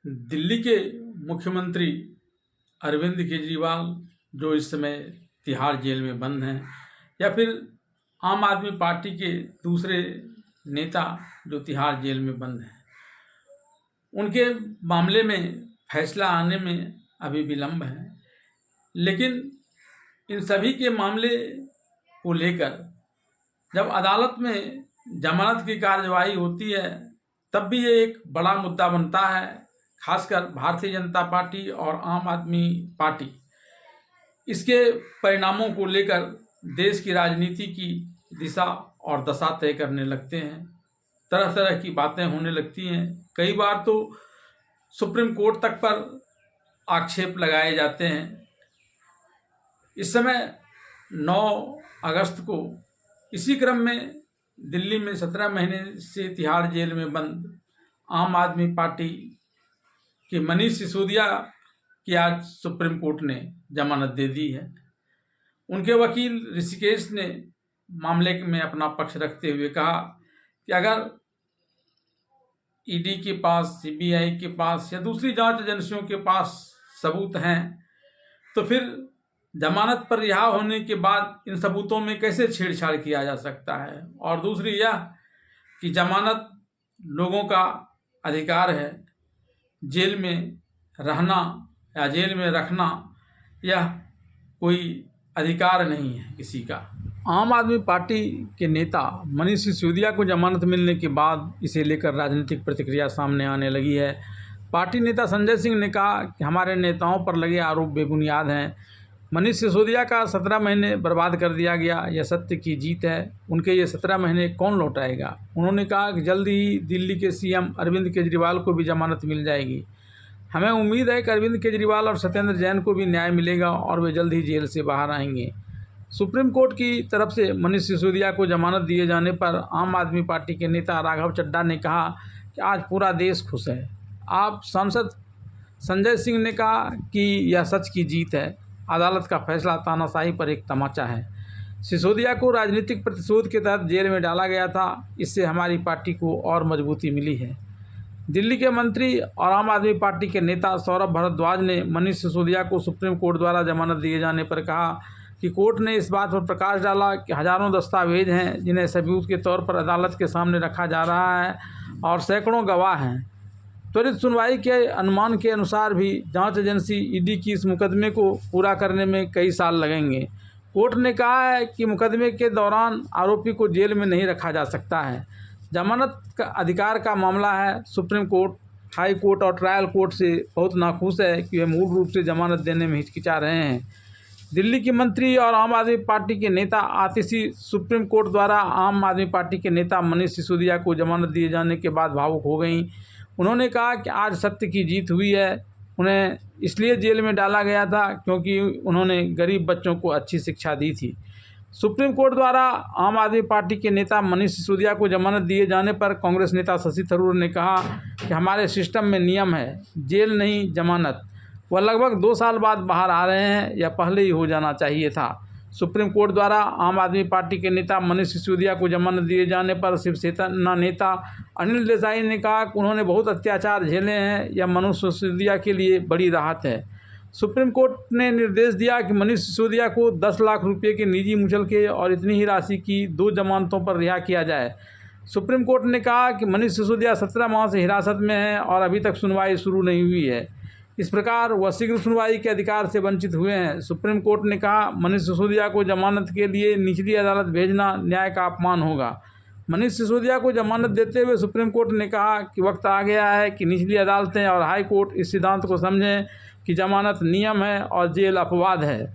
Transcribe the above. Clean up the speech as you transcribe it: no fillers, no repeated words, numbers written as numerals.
दिल्ली के मुख्यमंत्री अरविंद केजरीवाल जो इस समय तिहाड़ जेल में बंद हैं, या फिर आम आदमी पार्टी के दूसरे नेता जो तिहाड़ जेल में बंद हैं, उनके मामले में फैसला आने में अभी विलम्ब है। लेकिन इन सभी के मामले को लेकर जब अदालत में जमानत की कार्यवाही होती है, तब भी ये एक बड़ा मुद्दा बनता है। खासकर भारतीय जनता पार्टी और आम आदमी पार्टी इसके परिणामों को लेकर देश की राजनीति की दिशा और दशा तय करने लगते हैं। तरह तरह की बातें होने लगती हैं। कई बार तो सुप्रीम कोर्ट तक पर आक्षेप लगाए जाते हैं। इस समय 9 अगस्त को इसी क्रम में दिल्ली में 17 महीने से तिहाड़ जेल में बंद आम आदमी पार्टी के मनीष सिसोदिया की आज सुप्रीम कोर्ट ने जमानत दे दी है। उनके वकील ऋषिकेश ने मामले में अपना पक्ष रखते हुए कहा कि अगर ईडी के पास, सीबीआई के पास या दूसरी जांच एजेंसियों के पास सबूत हैं, तो फिर जमानत पर रिहा होने के बाद इन सबूतों में कैसे छेड़छाड़ किया जा सकता है। और दूसरी यह कि जमानत लोगों का अधिकार है, जेल में रहना या जेल में रखना यह कोई अधिकार नहीं है किसी का। आम आदमी पार्टी के नेता मनीष सिसोदिया को जमानत मिलने के बाद इसे लेकर राजनीतिक प्रतिक्रिया सामने आने लगी है। पार्टी नेता संजय सिंह ने कहा कि हमारे नेताओं पर लगे आरोप बेबुनियाद हैं। मनीष सिसोदिया का 17 महीने बर्बाद कर दिया गया, यह सत्य की जीत है। उनके ये 17 महीने कौन लौटाएगा। उन्होंने कहा कि जल्द ही दिल्ली के सीएम अरविंद केजरीवाल को भी जमानत मिल जाएगी। हमें उम्मीद है कि अरविंद केजरीवाल और सत्येंद्र जैन को भी न्याय मिलेगा और वे जल्द ही जेल से बाहर आएंगे। सुप्रीम कोर्ट की तरफ से मनीष सिसोदिया को जमानत दिए जाने पर आम आदमी पार्टी के नेता राघव चड्ढा ने कहा कि आज पूरा देश खुश है। आप सांसद संजय सिंह ने कहा कि यह सच की जीत है। अदालत का फैसला तानाशाही पर एक तमाचा है। सिसोदिया को राजनीतिक प्रतिशोध के तहत जेल में डाला गया था। इससे हमारी पार्टी को और मजबूती मिली है। दिल्ली के मंत्री और आम आदमी पार्टी के नेता सौरभ भारद्वाज ने मनीष सिसोदिया को सुप्रीम कोर्ट द्वारा जमानत दिए जाने पर कहा कि कोर्ट ने इस बात पर प्रकाश डाला कि हजारों दस्तावेज हैं जिन्हें सबूत के तौर पर अदालत के सामने रखा जा रहा है और सैकड़ों गवाह हैं। त्वरित सुनवाई के अनुमान के अनुसार भी जांच एजेंसी ईडी की इस मुकदमे को पूरा करने में कई साल लगेंगे। कोर्ट ने कहा है कि मुकदमे के दौरान आरोपी को जेल में नहीं रखा जा सकता है। जमानत का अधिकार का मामला है। सुप्रीम कोर्ट, हाई कोर्ट और ट्रायल कोर्ट से बहुत नाखुश है कि वे मूल रूप से जमानत देने में हिचकिचा रहे हैं। दिल्ली की मंत्री और आम आदमी पार्टी के नेता आतिशी सुप्रीम कोर्ट द्वारा आम आदमी पार्टी के नेता मनीष सिसोदिया को जमानत दिए जाने के बाद भावुक हो गईं। उन्होंने कहा कि आज सत्य की जीत हुई है। उन्हें इसलिए जेल में डाला गया था क्योंकि उन्होंने गरीब बच्चों को अच्छी शिक्षा दी थी। सुप्रीम कोर्ट द्वारा आम आदमी पार्टी के नेता मनीष सिसोदिया को जमानत दिए जाने पर कांग्रेस नेता शशि थरूर ने कहा कि हमारे सिस्टम में नियम है, जेल नहीं जमानत। वह लगभग 2 साल बाद बाहर आ रहे हैं, या पहले ही हो जाना चाहिए था। सुप्रीम कोर्ट द्वारा आम आदमी पार्टी के नेता मनीष सिसोदिया को जमानत दिए जाने पर शिवसेना नेता अनिल देसाई ने कहा कि उन्होंने बहुत अत्याचार झेले हैं। यह मनीष सिसोदिया के लिए बड़ी राहत है। सुप्रीम कोर्ट ने निर्देश दिया कि मनीष सिसोदिया को 10 लाख रुपये के निजी मुचलके और इतनी ही राशि की 2 जमानतों पर रिहा किया जाए। सुप्रीम कोर्ट ने कहा कि मनीष सिसोदिया 17 माह से हिरासत में हैं और अभी तक सुनवाई शुरू नहीं हुई है। इस प्रकार वह शीघ्र सुनवाई के अधिकार से वंचित हुए हैं। सुप्रीम कोर्ट ने कहा मनीष सिसोदिया को जमानत के लिए निचली अदालत भेजना न्याय का अपमान होगा। मनीष सिसोदिया को जमानत देते हुए सुप्रीम कोर्ट ने कहा कि वक्त आ गया है कि निचली अदालतें और हाई कोर्ट इस सिद्धांत को समझें कि जमानत नियम है और जेल अपवाद है।